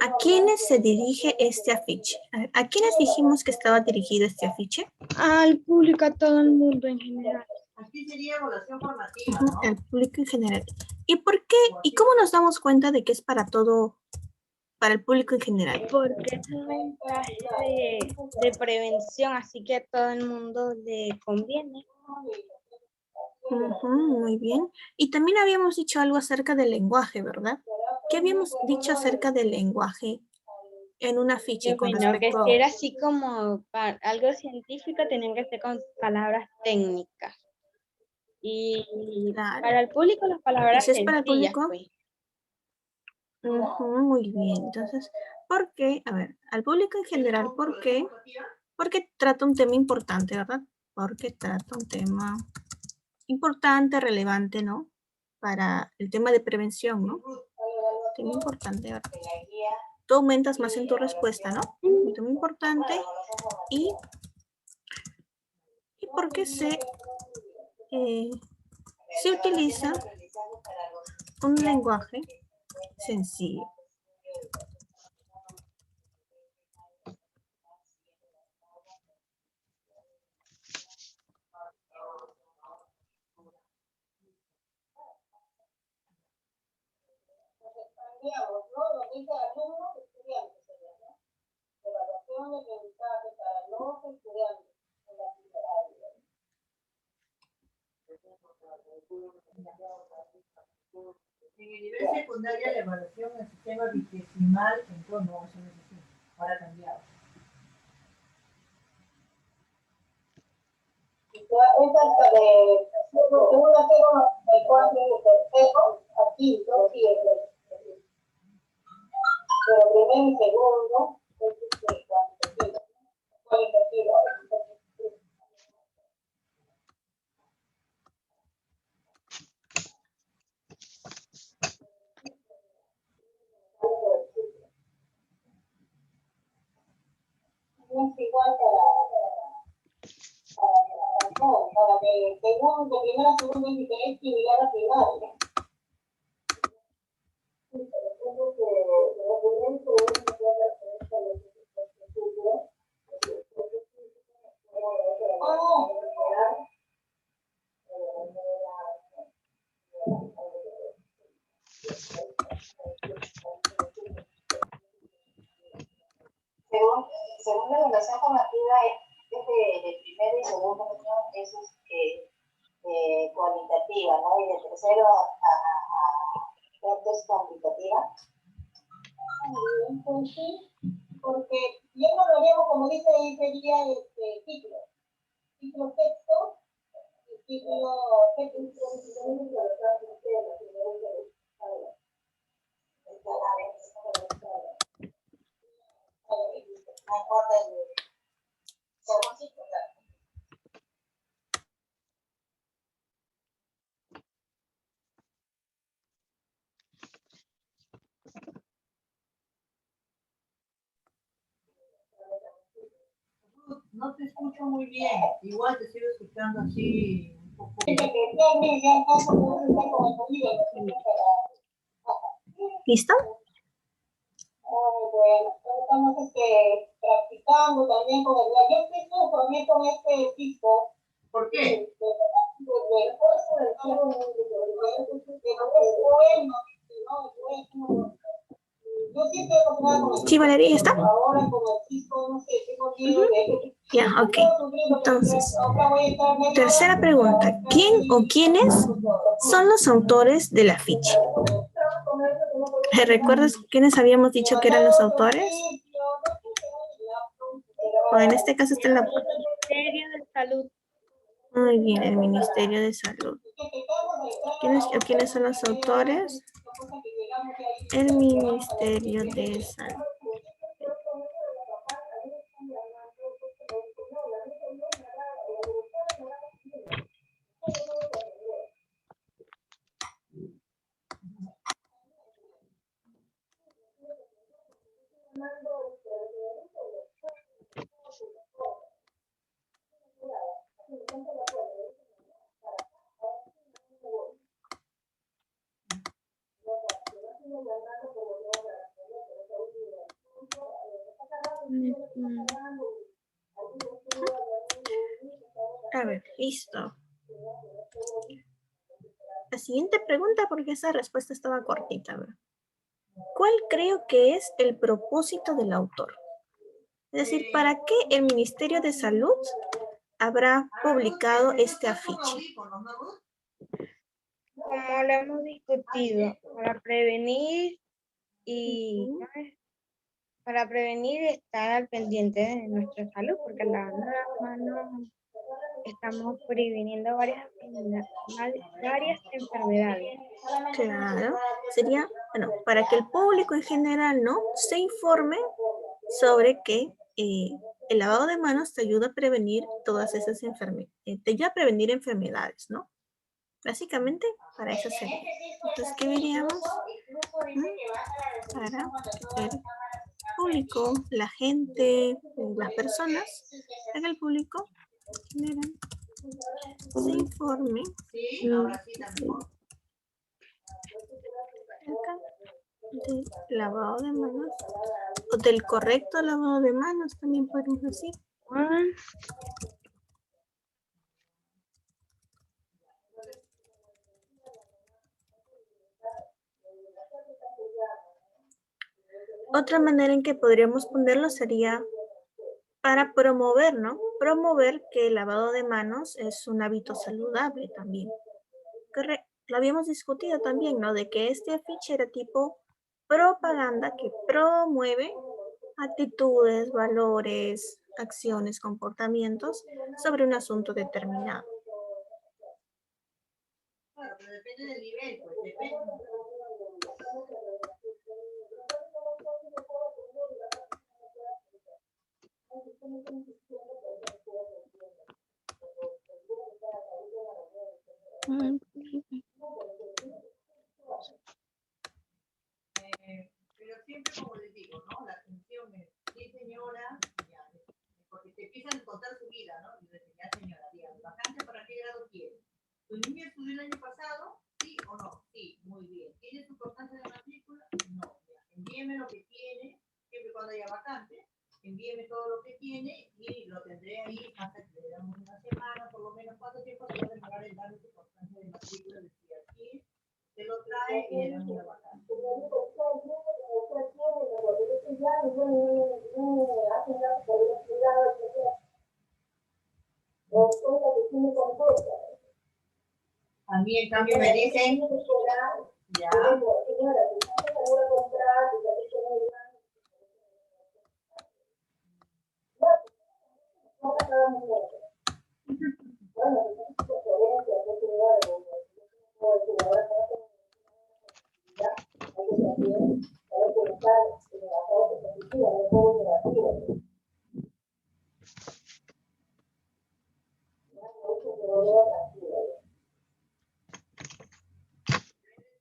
¿A quiénes se dirige este afiche? ¿A quiénes dijimos que estaba dirigido este afiche? Al público, a todo el mundo en general. Aquí sería evaluación formativa, Ujú, ¿no? al público en general. ¿Y por qué? ¿Y cómo nos damos cuenta de que es para todo, para el público en general? Porque es un mensaje de prevención, así que a todo el mundo le conviene. Ujú, muy bien. Y también habíamos dicho algo acerca del lenguaje, ¿verdad? ¿Qué habíamos dicho acerca del lenguaje en un afiche Que con bueno, que respecto si era así como algo científico, tenían que ser con palabras técnicas. Y Claro. para el público, las ¿Y palabras si es para el sencillas, público? pues. Ujú, muy bien. Entonces, ¿por qué? A ver, al público en general, ¿por qué? Porque trata un tema importante, ¿verdad? Porque trata un tema importante, relevante, ¿no? Para el tema de prevención, ¿no? Tema importante, ¿verdad? Tú aumentas más en tu respuesta, ¿no? Un tema importante y porque se utiliza un lenguaje sencillo. En el nivel secundario, la evaluación del sistema bimesimal entró, no, eso no es así. Ahora ha cambiado. Según la evaluación formativa, es de primero y segundo año, eso es cualitativa, ¿no? Y de tercero a cuarto es cuantitativa. Pues sí, porque ya no lo haríamos, como dice ahí, sería título texto, y título texto, No te escucho muy bien. Igual te sigo escuchando así un poco. ¿Listo? Bueno, estamos practicando también con el... Yo estoy conforme con este tipo. ¿Por qué? Sí, Valeria, ¿ya está? Ya, ok. Entonces, tercera pregunta. ¿Quién o quiénes son los autores del afiche? ¿Recuerdas quiénes habíamos dicho que eran los autores? O en este caso está en la... Ministerio de Salud. Muy bien, el Ministerio de Salud. ¿Quiénes son los autores? El Ministerio de Salud. A ver, listo. La siguiente pregunta, porque esa respuesta estaba cortita. A ver. ¿Cuál creo que es el propósito del autor? Es decir, ¿para qué el Ministerio de Salud habrá publicado este afiche? Como lo hemos discutido, para prevenir y para prevenir estar al pendiente de nuestra salud, porque lavando las manos estamos previniendo varias enfermedades. Claro, sería, bueno, para que el público en general, ¿no?, se informe sobre que el lavado de manos te ayuda a prevenir todas esas enfermedades, te ayuda a prevenir enfermedades, ¿no? Básicamente, para eso sería. Entonces, ¿qué veríamos? Para el público, la gente, las personas, en el público, general, se informe del lavado de manos o del correcto lavado de manos, también podemos decir. Otra manera en que podríamos ponerlo sería para promover, ¿no? Promover que el lavado de manos es un hábito saludable también. Lo habíamos discutido también, ¿no? De que este afiche era tipo propaganda que promueve actitudes, valores, acciones, comportamientos sobre un asunto determinado. Claro, pero depende del nivel, pues depende. Pero siempre, como les digo, ¿no? La atención es, sí señora, ya, porque te empiezan a contar su vida, ¿no? Y decir, ya señora, dígame, ¿vacante para qué grado quiere? ¿Tu niño estudió el año pasado? ¿Sí o no? Sí, muy bien. ¿Tiene su constancia de matrícula? No, ya. Envíeme lo que tiene, siempre cuando haya vacante, envíeme todo lo que tiene y lo tendré ahí hasta que le damos una semana, por lo menos. ¿Cuánto tiempo se va a demorar en darle su constancia de matrícula? Decía aquí, se lo trae y le damos una vacante. A mí, en cambio, me dicen, ya.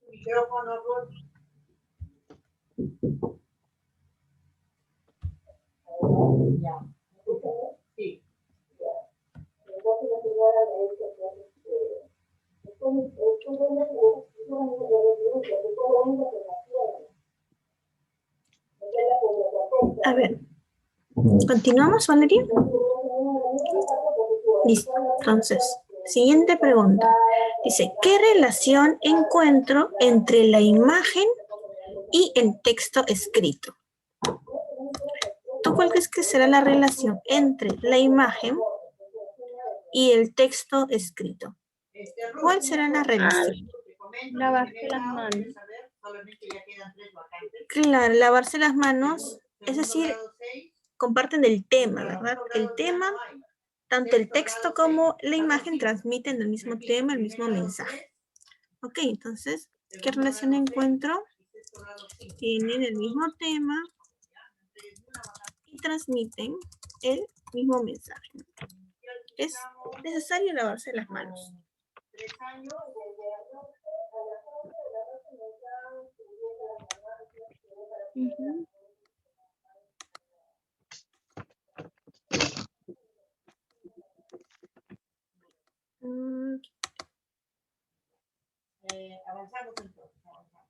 Micrófono, ya. Sí. A ver, ¿continuamos, Valeria? Listo. Entonces, siguiente pregunta. Dice, ¿qué relación encuentro entre la imagen y el texto escrito? ¿Tú cuál crees que será la relación entre la imagen y el texto escrito? ¿Cuál será la relación? Lavarse las manos. Claro, lavarse las manos, es decir, comparten el tema, ¿verdad? El tema, tanto el texto como la imagen transmiten el mismo tema, el mismo mensaje. Ok, entonces, ¿qué relación encuentro? Tienen el mismo tema y transmiten el mismo mensaje. Es necesario lavarse las manos. Avanzamos entonces, avanzamos.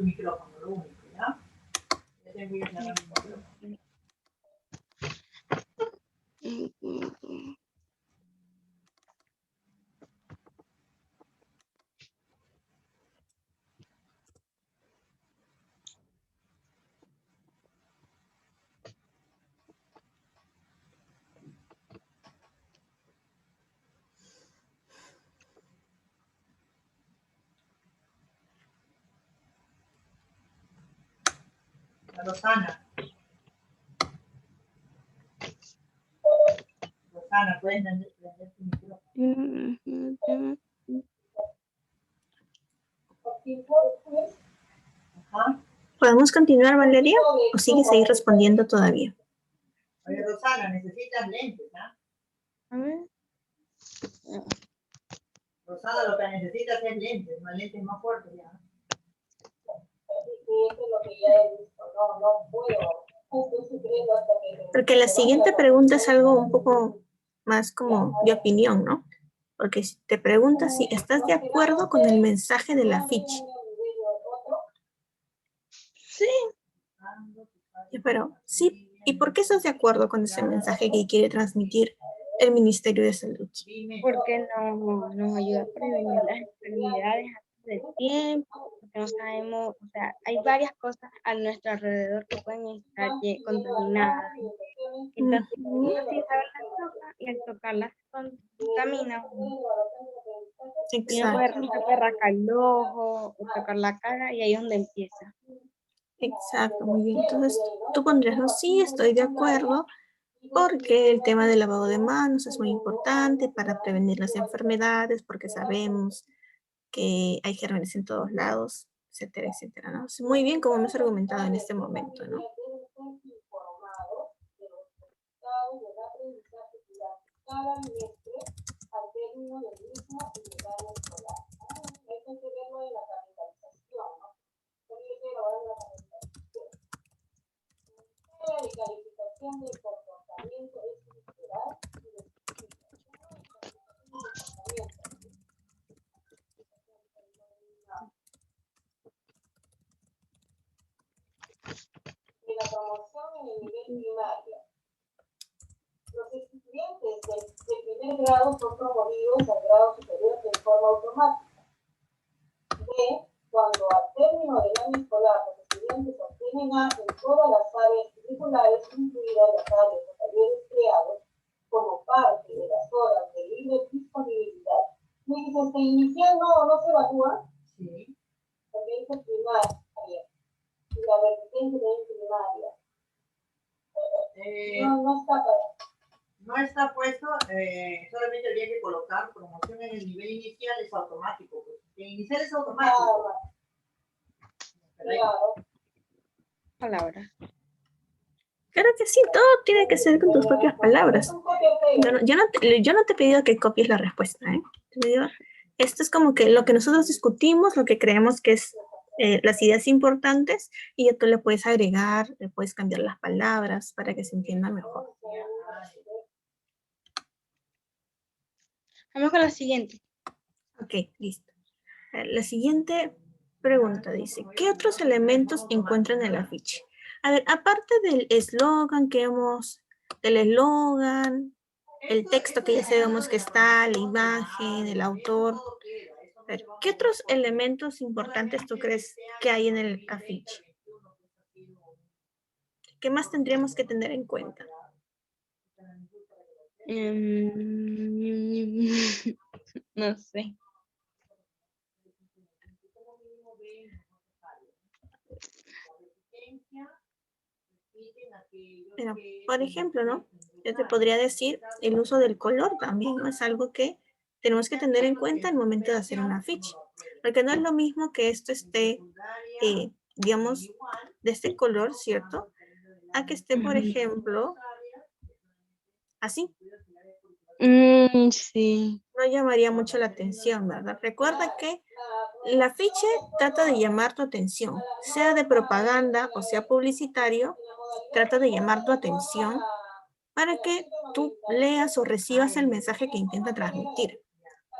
tu micrófono, lo único, ¿ya? Ya te voy a cerrar mi micrófono. Rosana. Rosana, ¿puedes prender tu micrófono? Ajá. ¿Podemos continuar, Valeria? ¿O sigues ahí respondiendo todavía? Oye, Rosana, necesitas lentes, ¿ah? A ver. Rosana, lo que necesitas es lentes, más lentes más fuertes ya. Porque la siguiente pregunta es algo un poco más como de opinión, ¿no? Porque si te preguntas si estás de acuerdo con el mensaje del afiche. Sí. Pero sí, ¿y por qué estás de acuerdo con ese mensaje que quiere transmitir el Ministerio de Salud? Porque nos ayuda a prevenir las enfermedades antes del tiempo, porque no sabemos, o sea, hay varias cosas a nuestro alrededor que pueden estar contaminadas. Entonces, uno sí sabe las toca y al tocarlas contamina. Y uno Exacto. puede rascar el ojo o tocar la cara y ahí es donde empieza. Exacto, muy bien. Entonces, tú pondrías, no, sí, estoy de acuerdo, porque el tema del lavado de manos es muy importante para prevenir las enfermedades, porque sabemos que hay gérmenes en todos lados, etcétera, etcétera, ¿no? Es muy bien como hemos argumentado en este momento, ¿no? De la promoción en el nivel primario. Los estudiantes de primer grado son promovidos al grado superior de forma automática. B. Cuando al término del año escolar los estudiantes obtienen A en todas las áreas curriculares, incluidas las áreas de talleres creados como parte de las horas de libre disponibilidad. Me dice, ¿se inicia? No se evalúa. Sí. Porque dice primaria. Y la vertiente de primaria. No está para. No está puesto, solamente habría que colocar promoción en el nivel inicial, es automático. Pues. El inicial es automático. Claro. Palabra. Claro que sí, todo tiene que ser con tus propias palabras. Yo no te he pedido que copies la respuesta, ¿eh? Te digo, esto es como que lo que nosotros discutimos, lo que creemos que es las ideas importantes, y ya tú le puedes agregar, le puedes cambiar las palabras para que se entienda mejor. Vamos con la siguiente. Ok, listo. La siguiente pregunta dice, ¿qué otros elementos encuentran en el afiche? A ver, aparte del eslogan el texto que ya sabemos que está, la imagen, el autor. A ver, ¿qué otros elementos importantes tú crees que hay en el afiche? ¿Qué más tendríamos que tener en cuenta? No sé. Pero, por ejemplo, ¿no? Yo te podría decir el uso del color también, ¿no? Es algo que tenemos que tener en cuenta al momento de hacer un afiche. Porque no es lo mismo que esto esté, digamos, de este color, ¿cierto? A que esté, por ejemplo, así. Sí. No llamaría mucho la atención, ¿verdad? Recuerda que el afiche trata de llamar tu atención, sea de propaganda o sea publicitario, trata de llamar tu atención para que tú leas o recibas el mensaje que intenta transmitir.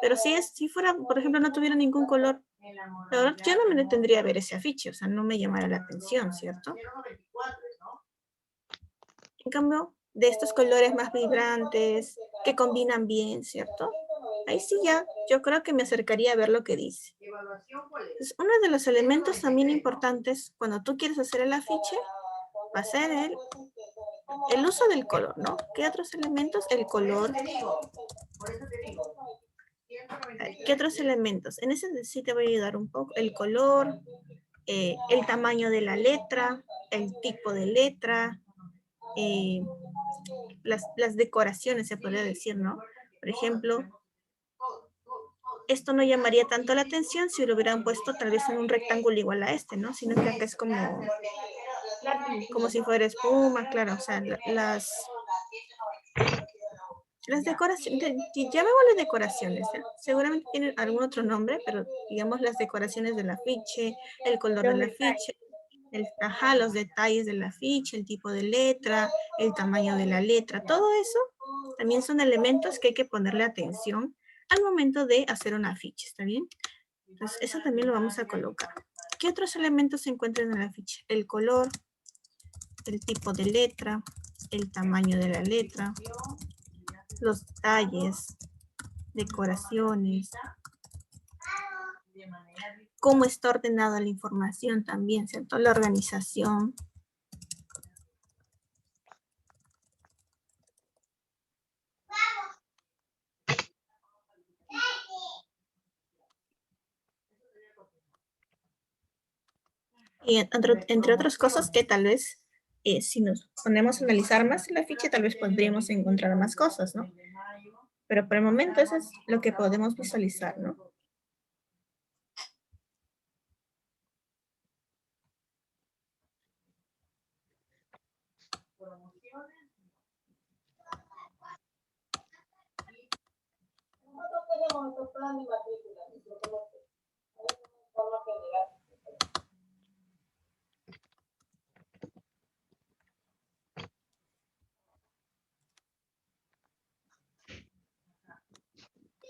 Pero si fuera, por ejemplo, no tuviera ningún color, la verdad, yo no me detendría a ver ese afiche, o sea, no me llamara la atención, ¿cierto? En cambio, de estos colores más vibrantes, que combinan bien, ¿cierto? Ahí sí ya, yo creo que me acercaría a ver lo que dice. Entonces, uno de los elementos también importantes cuando tú quieres hacer el afiche va a ser el uso del color, ¿no? ¿Qué otros elementos? El color. ¿Qué otros elementos? En ese sí te voy a ayudar un poco. El color, el tamaño de la letra, el tipo de letra, las decoraciones, se podría decir, ¿no? Por ejemplo, esto no llamaría tanto la atención si lo hubieran puesto tal vez en un rectángulo igual a este, ¿no? Sino que acá es como si fuera espuma, claro, o sea, las decoraciones, llamémosle decoraciones, ¿eh? Seguramente tienen algún otro nombre, pero digamos las decoraciones del afiche, el color del afiche, los detalles del afiche, el tipo de letra, el tamaño de la letra, todo eso también son elementos que hay que ponerle atención al momento de hacer un afiche, ¿está bien? Entonces, eso también lo vamos a colocar. ¿Qué otros elementos se encuentran en el afiche? El color, el tipo de letra, el tamaño de la letra, los detalles, decoraciones, cómo está ordenada la información también, ¿cierto? La organización. Y entre otras cosas que tal vez, si nos ponemos a analizar más el afiche, tal vez podríamos encontrar más cosas, ¿no? Pero por el momento eso es lo que podemos visualizar, ¿no?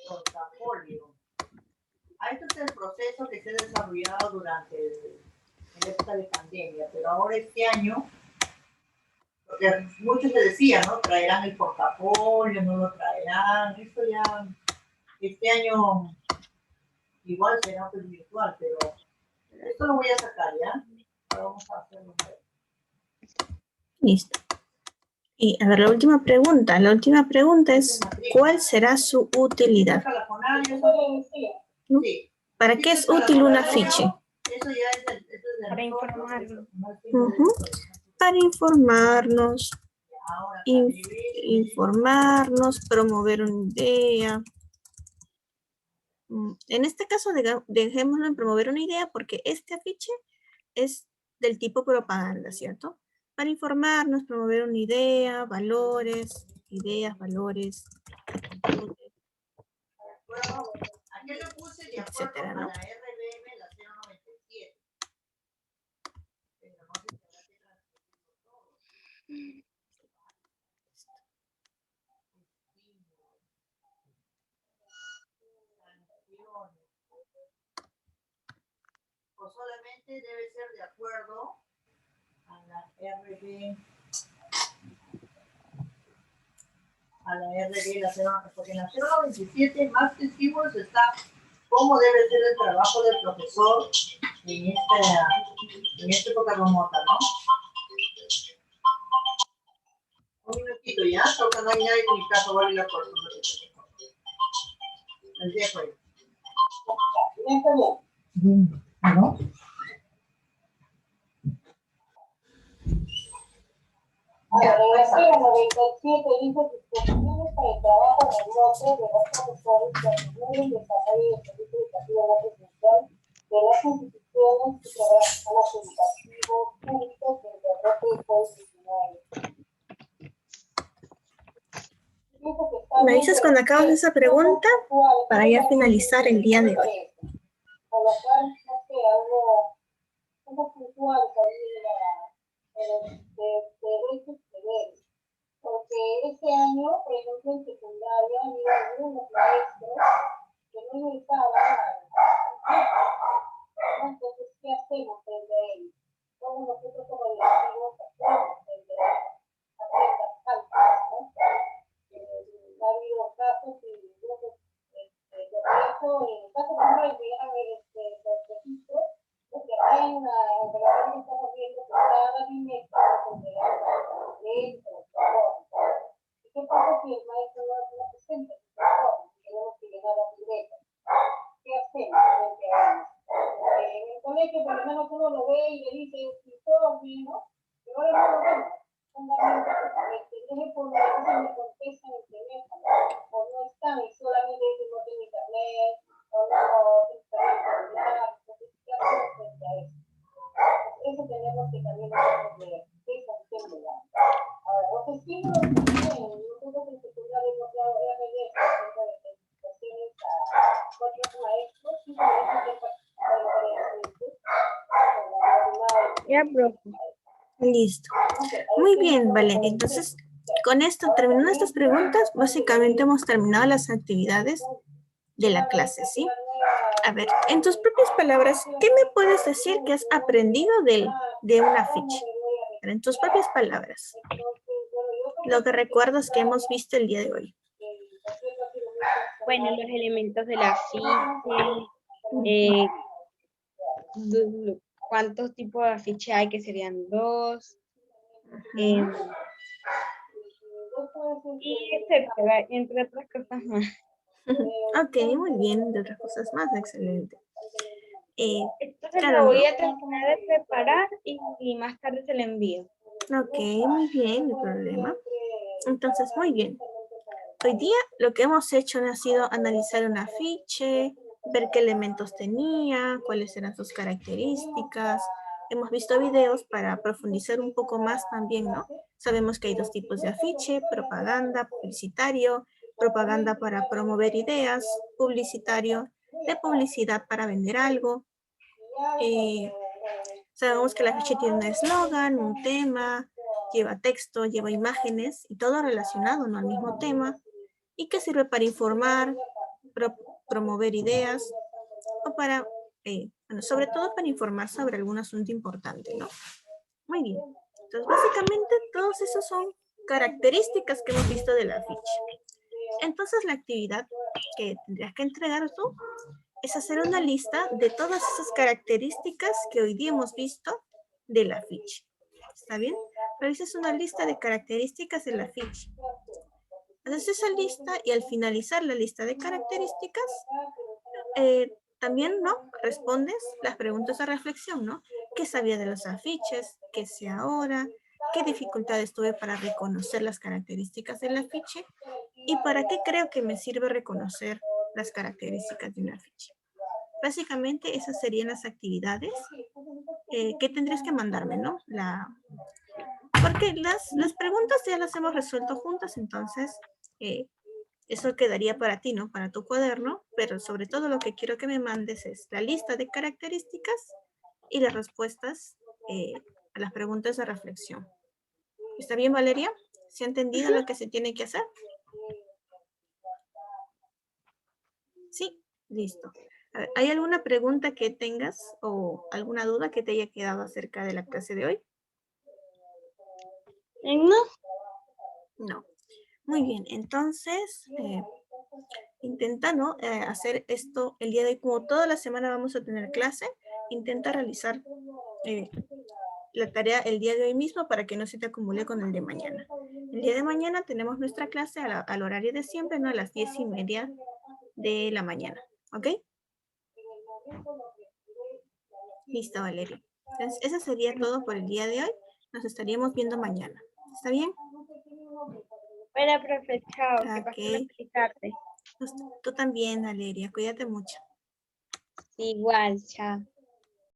Portafolio. Este es el proceso que se ha desarrollado durante la época de pandemia, pero ahora este año, porque muchos te decían, ¿no? Traerán el portafolio, no lo traerán, esto ya, este año igual será pues virtual, pero esto lo voy a sacar, ¿ya? Ahora vamos a hacerlo. Listo. Y a ver, la última pregunta es, ¿cuál será su utilidad? ¿No? ¿Para qué es útil un afiche? Para informarnos. Para informarnos, promover una idea. En este caso, dejémoslo en promover una idea porque este afiche es del tipo propaganda, ¿cierto? Para informarnos, promover una idea, valores, etcétera, ¿no? O solamente debe ser de acuerdo a la RB, porque en la 097 más que estímulos está cómo debe ser el trabajo del profesor en esta época remota, ¿no? Un minutito ya, porque no hay nadie en mi casa, voy a ir a por el dejo ahí. ¿No? La regla 97 dice disposiciones para el trabajo remoto de los profesores que asegure el desarrollo del servicio educativo no presencial de las instituciones y programas educativos públicos del derrote de COVID-19. Me dices cuando acabas esa pregunta para ya finalizar el día de hoy. Colocar, no sé, algo puntual de derechos y deberes. Porque este año, por ejemplo, en secundaria, han habido algunos maestros Entonces, ¿qué hacemos frente a ello? ¿Cómo nosotros como directivos hacemos frente a ciertas faltas, ¿no? Ha habido casos y grupos de hecho, en el caso de Android, llegan los registros, porque acá en la operación estamos viendo que cada bimestre se da esto, ¿y qué pasa si el maestro no lo presenta? Tenemos que llegar a libreta. ¿Qué hacemos frente a ello? En el colegio, por lo menos uno lo ve y le dice, si todo bien, ¿no? Pero ahora no lo vemos. Fundamentalmente, tiene por la veces me contestan el teléfono, o no están y solamente dicen no tengo internet, o no internet, entonces, ¿qué hacemos frente a eso? Eso tenemos que también nosotros ver, qué sanción le damos. Ahora, los estímulos también, nosotros en secundaria hemos dado RDS, de certificaciones a otros maestros, y maestros que participan en varias veces, Ya, profe. Listo. Muy bien, Valeria. Entonces, con esto, terminando estas preguntas, básicamente hemos terminado las actividades de la clase, ¿sí? A ver, en tus propias palabras, ¿qué me puedes decir que has aprendido de una ficha? En tus propias palabras. Lo que recuerdas que hemos visto el día de hoy. Bueno, los elementos de la ficha, cuántos tipos de afiche hay, que serían 2, y etcétera, entre otras cosas más. Ok, muy bien, de otras cosas más, excelente. Entonces claro, lo voy ¿no? a terminar de preparar y más tarde se lo envío. Ok, muy bien, no hay problema. Entonces, muy bien. Hoy día lo que hemos hecho ha sido analizar un afiche, ver qué elementos tenía, cuáles eran sus características. Hemos visto videos para profundizar un poco más también, ¿no? Sabemos que hay dos tipos de afiche, propaganda, publicitario, propaganda para promover ideas, publicitario, de publicidad para vender algo. Sabemos que el afiche tiene un eslogan, un tema, lleva texto, lleva imágenes y todo relacionado, ¿no? Al mismo tema, y que sirve para informar, promover ideas o para, bueno, sobre todo para informar sobre algún asunto importante, ¿no? Muy bien. Entonces, básicamente, todos esos son características que hemos visto del afiche. Entonces, la actividad que tendrías que entregar tú es hacer una lista de todas esas características que hoy día hemos visto del afiche. ¿Está bien? Realices una lista de características del afiche. Haces esa lista y al finalizar la lista de características, también, ¿no? Respondes las preguntas de reflexión, ¿no? ¿Qué sabía de los afiches? ¿Qué sé ahora? ¿Qué dificultades tuve para reconocer las características del afiche? ¿Y para qué creo que me sirve reconocer las características de un afiche? Básicamente esas serían las actividades que tendrías que mandarme, ¿no? Porque las preguntas ya las hemos resuelto juntas, entonces eso quedaría para ti, ¿no? Para tu cuaderno, pero sobre todo lo que quiero que me mandes es la lista de características y las respuestas a las preguntas de reflexión. ¿Está bien, Valeria? ¿Se ha entendido lo que se tiene que hacer? Sí, listo. A ver, ¿hay alguna pregunta que tengas o alguna duda que te haya quedado acerca de la clase de hoy? No. No. Muy bien, entonces intenta, ¿no? Hacer esto el día de hoy. Como toda la semana vamos a tener clase, intenta realizar la tarea el día de hoy mismo para que no se te acumule con el de mañana. El día de mañana tenemos nuestra clase al horario de siempre, ¿no? A las 10:30 de la mañana. ¿Ok? Listo, Valeria. Entonces, eso sería todo por el día de hoy. Nos estaríamos viendo mañana. ¿Está bien? Bueno, profe, chao. Que Ok. pasen una feliz tarde. Tú también, Valeria. Cuídate mucho. Igual, chao.